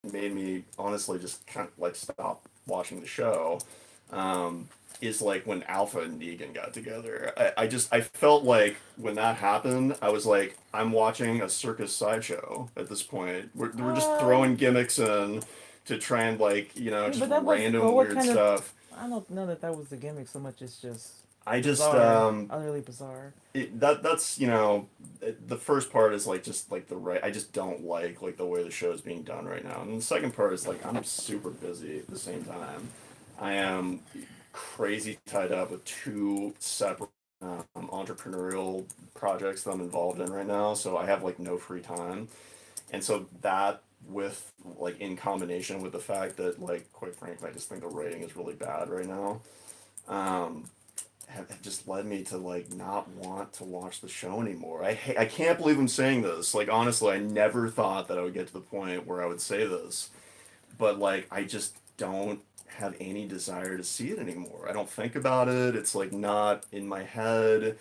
made me honestly just kind of like stop watching the show. Um, is like when Alpha and Negan got together. I felt like when that happened, I was like, I'm watching a circus sideshow at this point. We're just Um, throwing gimmicks in to try and like, I mean, just but that was, but random what weird kind of? stuff. I don't know that that was the gimmick so much. It's just I just bizarre, utterly bizarre. that's the first part is like just like the right. I just don't like the way the show is being done right now, and the second part is like I'm super busy at the same time. I am crazy tied up with two separate entrepreneurial projects that I'm involved in right now, so I have like no free time, and so that with like in combination with the fact that like quite frankly I just think the rating is really bad right now. Um, have just led me to like not want to watch the show anymore. I can't believe I'm saying this. Like honestly, I never thought that I would get to the point where I would say this, but like I just don't have any desire to see it anymore. I don't think about it. It's like not in my head.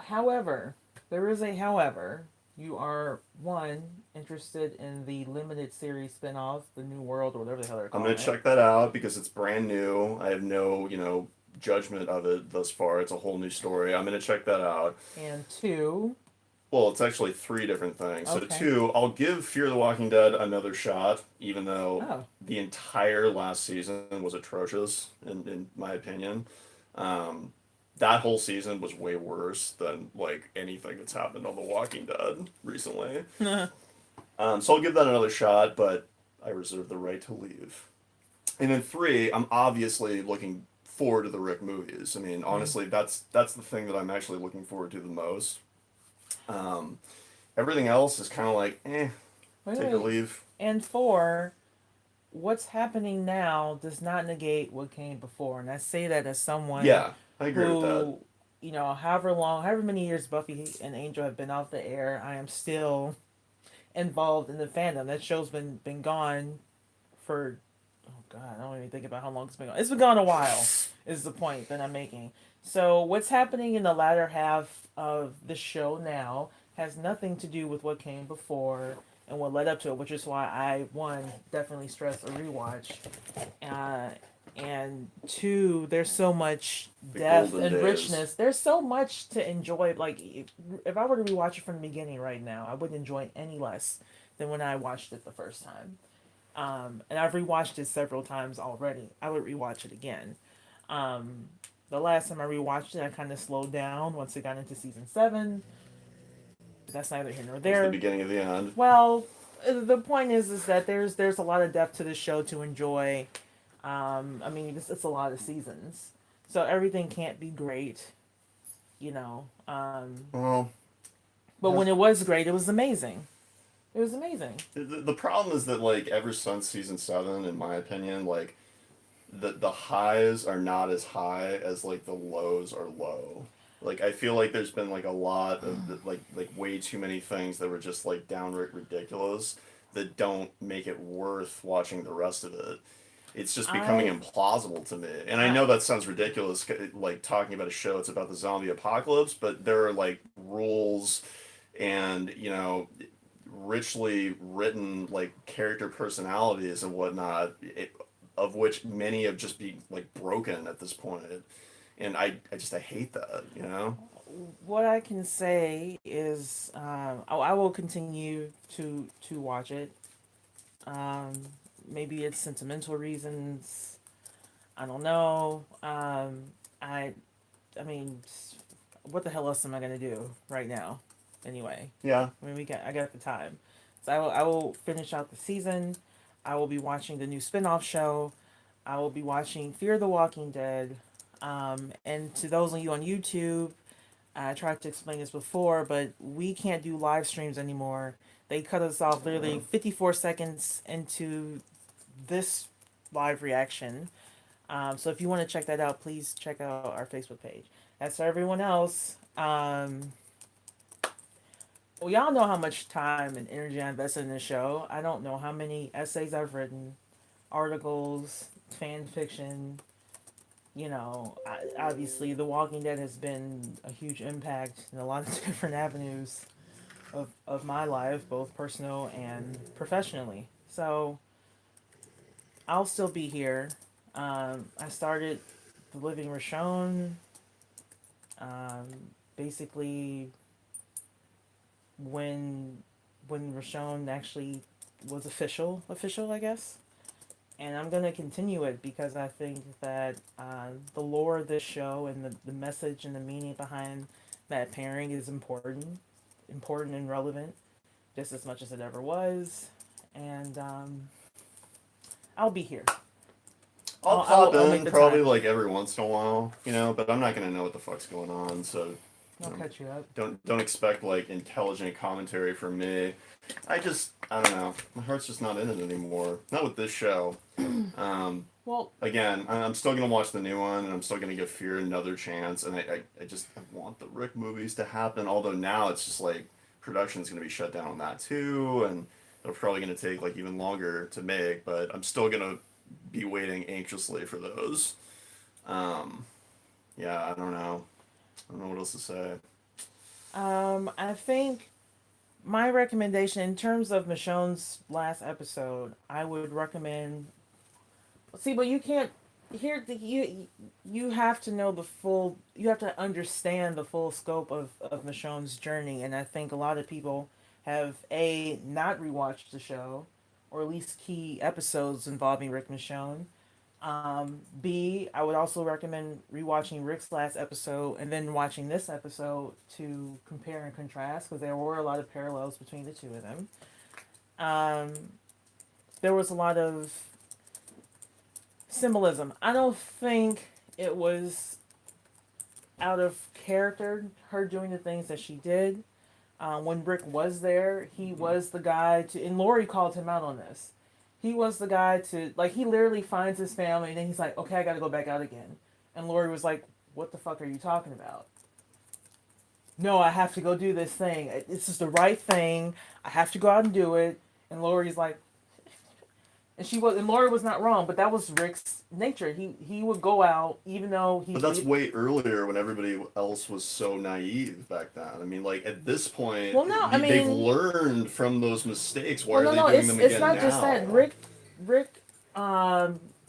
However, there is a however. You are one interested in the limited series spinoff, the New World, or whatever the hell they're I'm gonna calling it, check that out because it's brand new. I have no, judgment of it thus far. It's a whole new story. I'm gonna check that out. and two, Well, it's actually three different things. So okay, two, I'll give Fear the Walking Dead another shot, even though oh, the entire last season was atrocious, in my opinion. Um, that whole season was way worse than like anything that's happened on The Walking Dead recently. So I'll give that another shot, but I reserve the right to leave. And then three, I'm obviously looking forward to the Rick movies. I mean, mm, honestly, that's the thing that I'm actually looking forward to the most. Um, Everything else is kind of like, wait, take or wait, leave. and four. What's happening now does not negate what came before, and I say that as someone Yeah, I agree with that. who, however long, however many years Buffy and Angel have been off the air, I am still involved in the fandom. That show's been gone for, oh god, I don't even think about how long it's been gone. It's been gone a while. Is the point that I'm making. So what's happening in the latter half of the show now has nothing to do with what came before and what led up to it, which is why I one definitely stress a rewatch, uh, and two, there's so much The depth golden and days. richness. There's so much to enjoy. Like if I were to rewatch it from the beginning right now, I wouldn't enjoy it any less than when I watched it the first time. And I've rewatched it several times already. I would rewatch it again. Um, the last time I rewatched it, I kind of slowed down once it got into season seven. But that's neither here nor It was the there. beginning of the end. Well, the point is that there's a lot of depth to the show to enjoy. I mean, it's a lot of seasons, so everything can't be great, you know. Well, But when it was great, it was amazing. It was amazing. the problem is that like ever since season seven, in my opinion, like the highs are not as high as like the lows are low. Like I feel like there's been like a lot of like way too many things that were just like downright ridiculous that don't make it worth watching the rest of it. It's just becoming I, implausible to me. And I I know that sounds ridiculous, like talking about a show that's about the zombie apocalypse, but there are like rules and, richly written like character personalities and whatnot, of which many have just been like broken at this point. And I hate that. what I can say is I will continue to watch it. Um, Maybe it's sentimental reasons. I don't know. I I mean, what the hell else am I gonna do right now? Anyway, Yeah. I mean, I got the time, so I will finish out the season. I will be watching the new spin-off show. I will be watching Fear the Walking Dead. And to those of you on YouTube, I tried to explain this before, but we can't do live streams anymore. They cut us off literally 54 seconds into this live reaction. So if you want to check that out, please check out our Facebook page. As for everyone else, well, y'all know how much time and energy I invested in this show. I don't know how many essays I've written, articles, fan fiction. Obviously, The Walking Dead has been a huge impact in a lot of different avenues of my life, both personal and professionally. So, I'll still be here. I started the Living Michonne um, basically when Michonne actually was official, I guess. And I'm gonna continue it because I think that the lore of this show and the message and the meaning behind that pairing is important and relevant, just as much as it ever was. And I'll be here. I'll pop I'll make in the probably time. like every once in a while, but I'm not gonna know what the fuck's going on, so I'll you know, catch you up. don't expect like intelligent commentary from me. I don't know. My heart's just not in it anymore. Not with this show. Um, Well, Again, I'm still gonna watch the new one, and I'm still gonna give Fear another chance. And I want the Rick movies to happen. Although now it's just like production's gonna be shut down on that too, and they're probably gonna take like even longer to make. But I'm still gonna be waiting anxiously for those. Um, yeah, I don't know. I don't know what else to say. I think my recommendation in terms of Michonne's last episode, I would recommend. See, but you can't. Here, you have to know the full. You have to understand the full scope of Michonne's journey, and I think a lot of people have not rewatched the show, or at least key episodes involving Rick Michonne. B, I would also recommend rewatching Rick's last episode and then watching this episode to compare and contrast because there were a lot of parallels between the two of them. Um, there was a lot of symbolism. I don't think it was out of character her doing the things that she did. When Rick was there, he was the guy to, and Lori called him out on this. He was the guy to, like, he literally finds his family and then he's like, okay, I gotta go back out again. And Lori was like, what the fuck are you talking about? No, I have to go do this thing. This is the right thing. I have to go out and do it. And Lori's like, and Lori was not wrong, but that was Rick's nature. He would go out even though But that's way earlier when everybody else was so naive back then. I mean, like at this point, well, no, I they've mean, learned from those mistakes. Why well, are no, they no, doing it's them it's again not just that. now? Rick,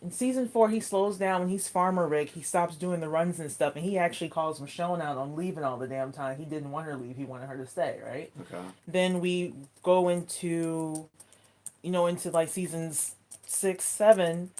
in season 4, he slows down when he's Farmer Rick. He stops doing the runs and stuff, and he actually calls Michonne out on leaving all the damn time. He didn't want her to leave. He wanted her to stay, right? Okay. Then we go into like seasons 6, 7.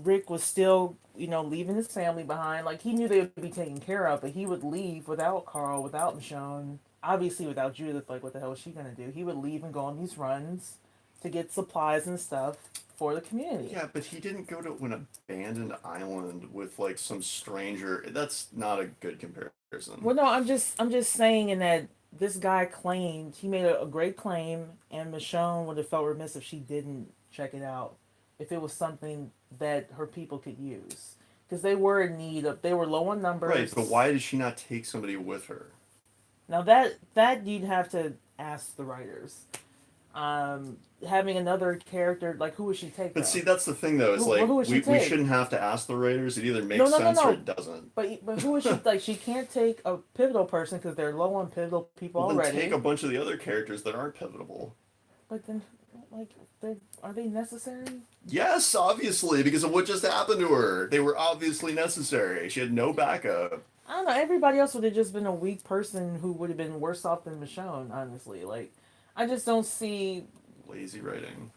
Rick was still, leaving his family behind. Like he knew they would be taken care of, but he would leave without Carl, without Michonne, obviously without Judith. Like, what the hell is she gonna do? He would leave and go on these runs to get supplies and stuff for the community. Yeah, but he didn't go to an abandoned island with like some stranger. That's not a good comparison. Well, no, I'm just saying in that this guy claimed he made a great claim, and Michonne would have felt remiss if she didn't check it out, if it was something that her people could use, because they were in need of, they were low on Right, but numbers. why did she not take somebody with her? Now that you'd have to ask the writers. Having another character, like, who would she take But though? see, that's the thing though. Is Who like would she we take? shouldn't have to ask the writers. It either No, makes no, no, sense or no. it doesn't. But who is she, like? She can't take a pivotal person because they're low on pivotal people Well, then take a already. bunch of the other characters that aren't pivotal. But then, like, are they necessary? Yes, obviously, because of what just happened to her. They were obviously necessary. She had no backup. I don't know. Everybody else would have just been a weak person who would have been worse off than Michonne. Honestly, like, I just don't see. Lazy writing.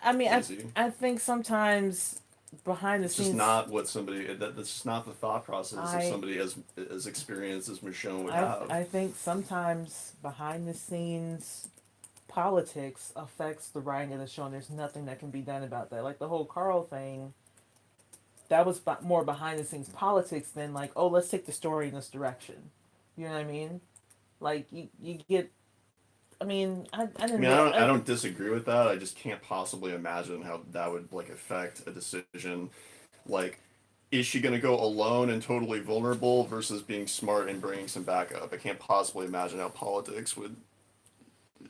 I mean, Lazy. I think sometimes behind the It's just scenes, not what somebody. That's just not the thought process of I somebody as experienced as Michonne would have. I think sometimes behind the scenes politics affects the writing of the show, and there's nothing that can be done about that. Like the whole Carl thing, that was more behind the scenes politics than like, oh, let's take the story in this direction. You know what I mean? Like you get. I mean, I I didn't mean, really. I don't disagree with that. I just can't possibly imagine how that would like affect a decision. Like, is she going to go alone and totally vulnerable versus being smart and bringing some backup? I can't possibly imagine how politics would.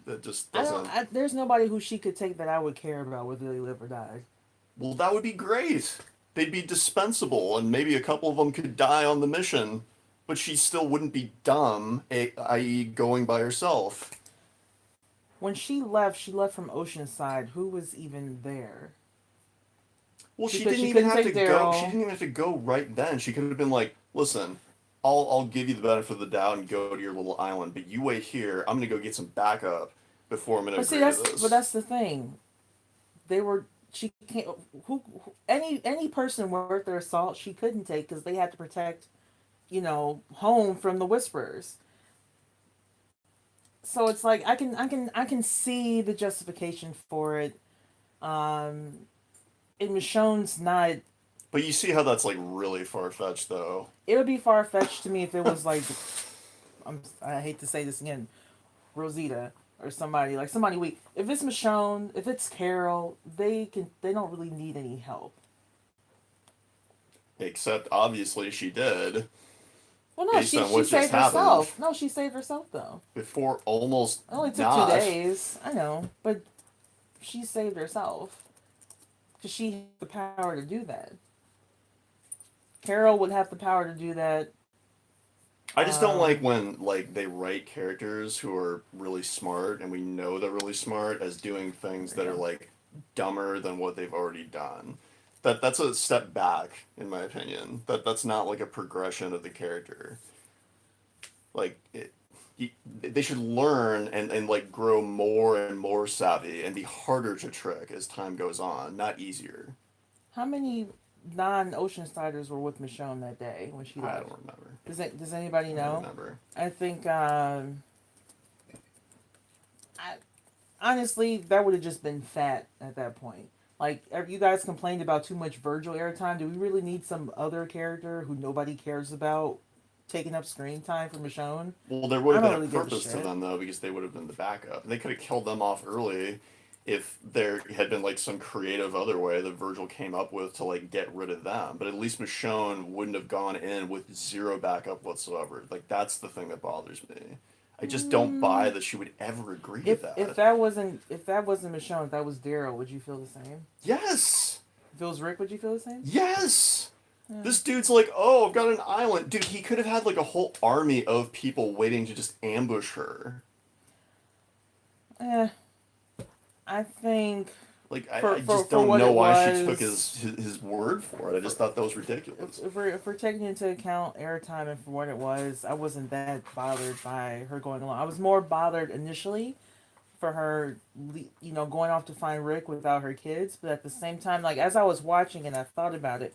That just I don't. doesn't. There's nobody who she could take that I would care about whether they live or die. Well, that would be great. They'd be dispensable, and maybe a couple of them could die on the mission, but she still wouldn't be dumb, i.e., going by herself. When she left from Oceanside. Who was even there? Well, she because didn't she even couldn't have to take go. She Daryl. didn't even have to go right then. She could have been like, "Listen, I'll give you the benefit of the doubt and go to your little island, but you wait here. I'm gonna go get some backup before I'm gonna But see, agree to but this." that's the thing. They were she can't any person worth their salt she couldn't take because they had to protect home from the whisperers. So it's like I can see the justification for it. Um, and Michonne's not. But you see how that's like really far fetched, though. It would be far fetched to me if it was like I hate to say this again, Rosita or somebody like somebody weak. If it's Michonne, if it's Carol, they don't really need any help. Except obviously she did, Well, no, based she on she what just saved happened herself. No, she saved herself though. before almost It only took two not. days. I know, but she saved herself because she had the power to do that. Carol would have the power to do that. I just don't like Um, when like they write characters who are really smart and we know they're really smart as doing things that are yeah. like dumber than what they've already done. That's a step back in my opinion. That's not like a progression of the character. Like they should learn and like grow more and more savvy and be harder to trick as time goes on, not easier. How many non-Oceansiders were with Michonne that day when she I left? don't remember. Does anybody I don't know? remember. I think I honestly that would have just been fat at that point. Like you guys complained about too much Virgil airtime. Do we really need some other character who nobody cares about taking up screen time for Michonne? Well, there would I have don't been a really give a purpose to shit. them though, because they would have been the backup. And they could have killed them off early if there had been like some creative other way that Virgil came up with to like get rid of them. But at least Michonne wouldn't have gone in with zero backup whatsoever. Like that's the thing that bothers me. I just don't buy Mm, that she would ever agree to if that. that wasn't Michonne, if that was Daryl, would you feel the same? Yes. If it was Rick, would you feel the same? Yes. Yeah. This dude's like, oh, I've got an island. Dude, he could have had like a whole army of people waiting to just ambush her. Eh, I think Like for I for just for don't what know it why she took was, his word for it. I just thought that was ridiculous. if we're taking into account airtime and for what it was, I wasn't that bothered by her going along. I was more bothered initially for her, going off to find Rick without her kids. But at the same time, like as I was watching and I thought about it,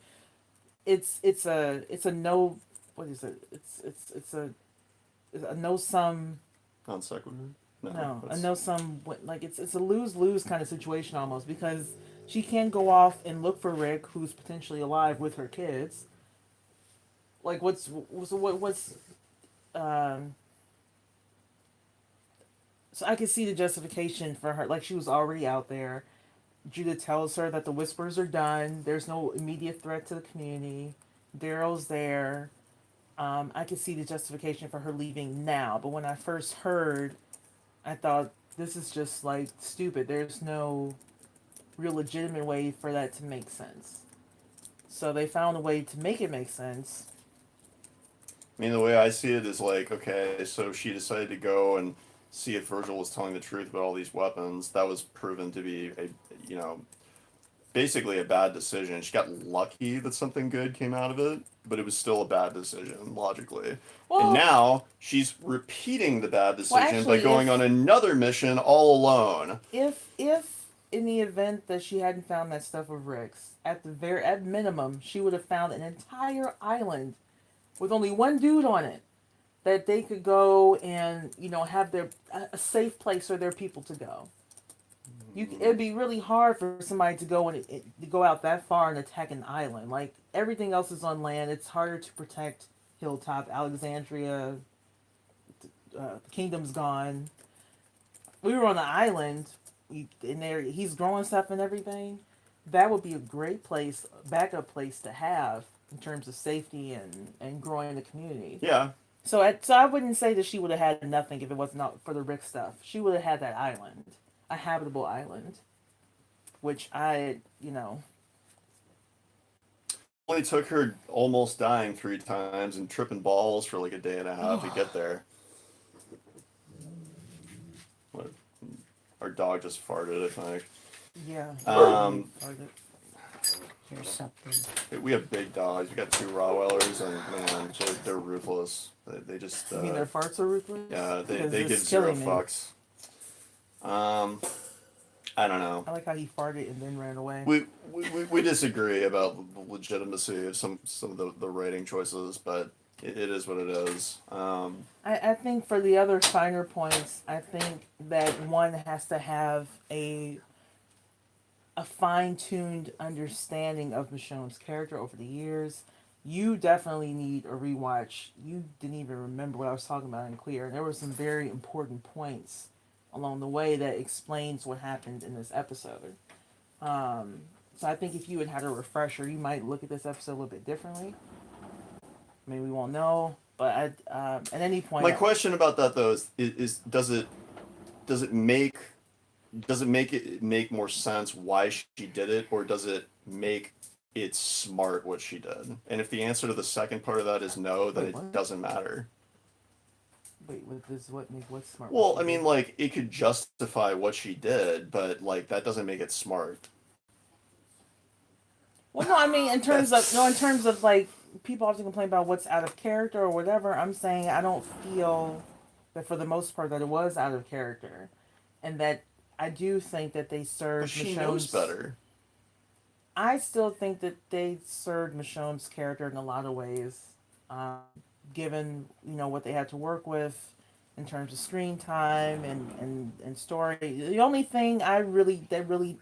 it's a no. What is it? It's a no sum. Non sequitur? No, No, I that's. know some like it's a lose lose kind of situation almost because she can go off and look for Rick, who's potentially alive with her kids. Like what's um. So I can see the justification for her. Like she was already out there. Judah tells her that the whispers are done. There's no immediate threat to the community. Daryl's there. I can see the justification for her leaving now. But when I first heard, I thought this is just like stupid. There's no real legitimate way for that to make sense. So they found a way to make it make sense. I mean, the way I see it is like, okay, so she decided to go and see if Virgil was telling the truth about all these weapons. That was proven to be you know, basically a bad decision. She got lucky that something good came out of it, but it was still a bad decision logically. And Well, now she's repeating the bad well, decision by actually, going on another mission all alone. if in the event that she hadn't found that stuff with Rick's, at minimum, she would have found an entire island with only one dude on it that they could go and have a safe place for their people to go. It'd be really hard for somebody to go to go out that far and attack an island. Like everything else is on land. It's harder to protect Hilltop, Alexandria, Kingdom's gone. We were on the island, and there he's growing stuff and everything. That would be a great place, backup place to have in terms of safety and growing the community. Yeah, So I wouldn't say that she would have had nothing if it was not for the Rick stuff. She would have had that island, a habitable island, which only took her almost dying 3 times and tripping balls for like a day and a half to get there. What? Our dog just farted, I think. yeah. Um, Here's something. We have big dogs. We got two Rottweilers, and man, they're ruthless. They just You mean their farts are ruthless? yeah, Because they it's give zero killing me. fucks. Um, I don't know. I like how he farted and then ran away. We disagree about the legitimacy of some of the writing choices, but it is what it is. I think for the other finer points, I think that one has to have a fine tuned understanding of Michonne's character over the years. You definitely need a rewatch. You didn't even remember what I was talking about in Clear. There were some very important points along the way that explains what happened in this episode. Um, so I think if you had had a refresher, you might look at this episode a little bit differently. Maybe we won't know, but at any point, My question about that though is does it make it make more sense why she did it, or does it make it smart what she did? And if the answer to the second part of that is no, then Wait, it what? doesn't matter. Wait, what does what make what's smart? Well, I mean, like it could justify what she did, but like that doesn't make it smart. Well, no, I mean in terms of like people often complain about what's out of character or whatever. I'm saying I don't feel that for the most part that it was out of character, and that I do think that they But served she knows Michonne's. better. I still think that they served Michonne's character in a lot of ways, um, given what they had to work with in terms of screen time and story. The only thing that really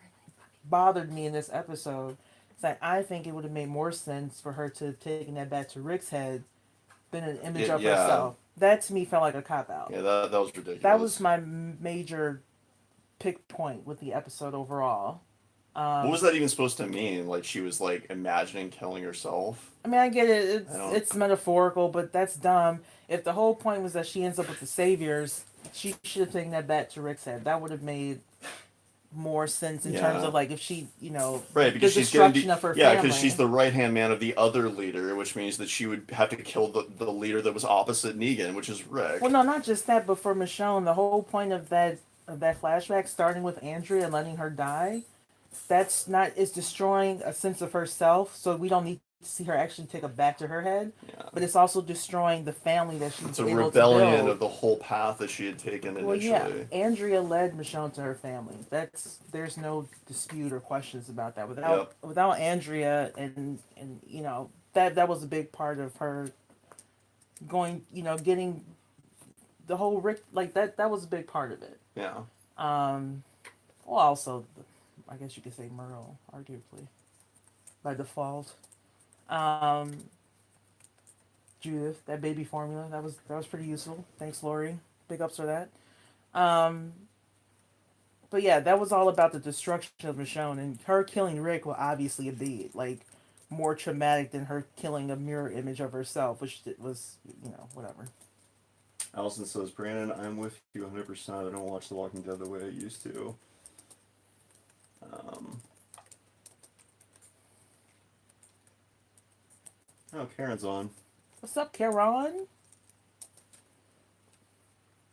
bothered me in this episode is that I think it would have made more sense for her to have taken that back to Rick's head than an image of Yeah, herself. That to me felt like a cop out. yeah, that was That was ridiculous. my major pick point with the episode overall. What Um, was that even supposed to mean? Like she was like imagining killing herself? I mean, I get it. I It's don't. it's metaphorical, but that's dumb. If the whole point was that she ends up with the saviors, she should have taken that back to Rick's head. That would have made more sense in terms Yeah. of like if she, Right, the because she's getting destruction of her yeah, because she's family. the right hand man of the other leader, which means that she would have to kill the leader that was opposite Negan, which is Well, Rick. no, not just that, but for Michonne, the whole point of that flashback starting with Andrea and letting her die, that's not is destroying a sense of herself. So we don't need to see her actually take a back to her head, Yeah, but it's also destroying the family that she it's was a able to rebellion build. of the whole path that she had taken Well, yeah, initially. Andrea led Michonne to her family. There's no dispute or questions about that. Yep. Without Andrea and that was a big part of her going, getting the whole Rick like that was a big part of it. Yeah. Um, well, also, I guess you could say Merle, arguably by default. Um, Judith, that baby formula, that was pretty useful. Thanks, Lori. Big ups for that. Um, but yeah, that was all about the destruction of Michonne, and her killing Rick will obviously be like more traumatic than her killing a mirror image of herself, which was whatever. Allison says, Brandon, I'm with you 100%. I don't watch The Walking Dead the way I used to. Um, oh, Karen's on. What's up, Karen?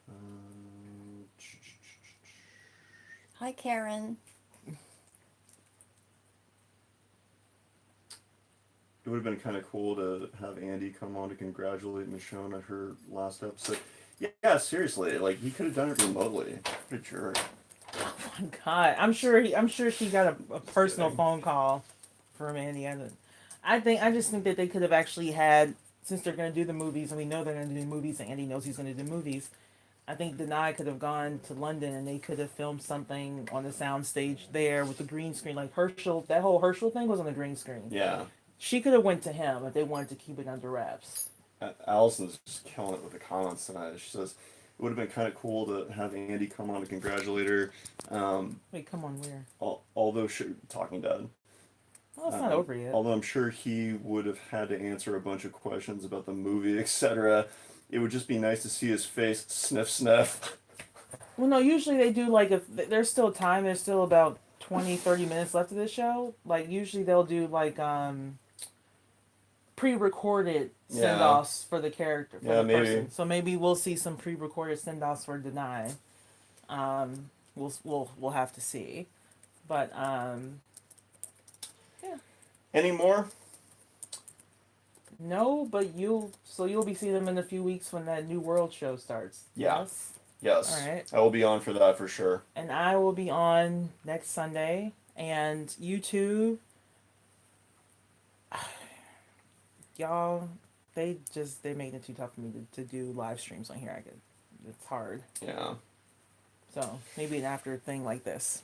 Um, Hi, Karen. It would have been kind of cool to have Andy come on to congratulate Michonne at her last episode. Yeah, seriously, like he could have done it remotely. What a jerk. Oh my God, I'm sure she got a Just personal kidding. phone call from Andy. I just think that they could have actually had, since they're going to do the movies and we know they're going to do movies and Andy knows he's going to do movies. I think Denai could have gone to London and they could have filmed something on the sound stage there with the green screen, like Herschel. That whole Herschel thing was on the green screen. Yeah. She could have went to him if they wanted to keep it under wraps. Allison's just killing it with the comments tonight. She says it would have been kind of cool to have Andy come on to congratulate her. Wait, come on, where? Although Talking Dead. Well, it's not over yet. Although I'm sure he would have had to answer a bunch of questions about the movie, etc. It would just be nice to see his face sniff sniff. Well, no, usually they do like if there's still time. There's still about 20, 30 minutes left of the show. Like usually they'll do like pre-recorded send Yeah. offs for the character for Yeah, the maybe. person. So maybe we'll see some pre-recorded send offs for Deny. We'll have to see, but yeah. Any more? No, but you'll be seeing them in a few weeks when that New World show starts. Yeah. Yes. All Yes. right. I will be on for that for sure. And I will be on next Sunday. And YouTube, y'all, they made it too tough for me to do live streams on here. It's hard. Yeah. So maybe an after thing like this.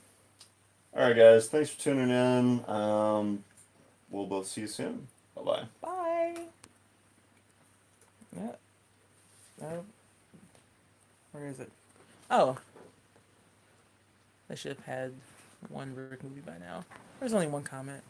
All right, guys. Thanks for tuning in. We'll both see you soon. Bye bye. Bye. Yeah. No. Where is it? Oh, I should have had one Rick movie by now. There's only one comment.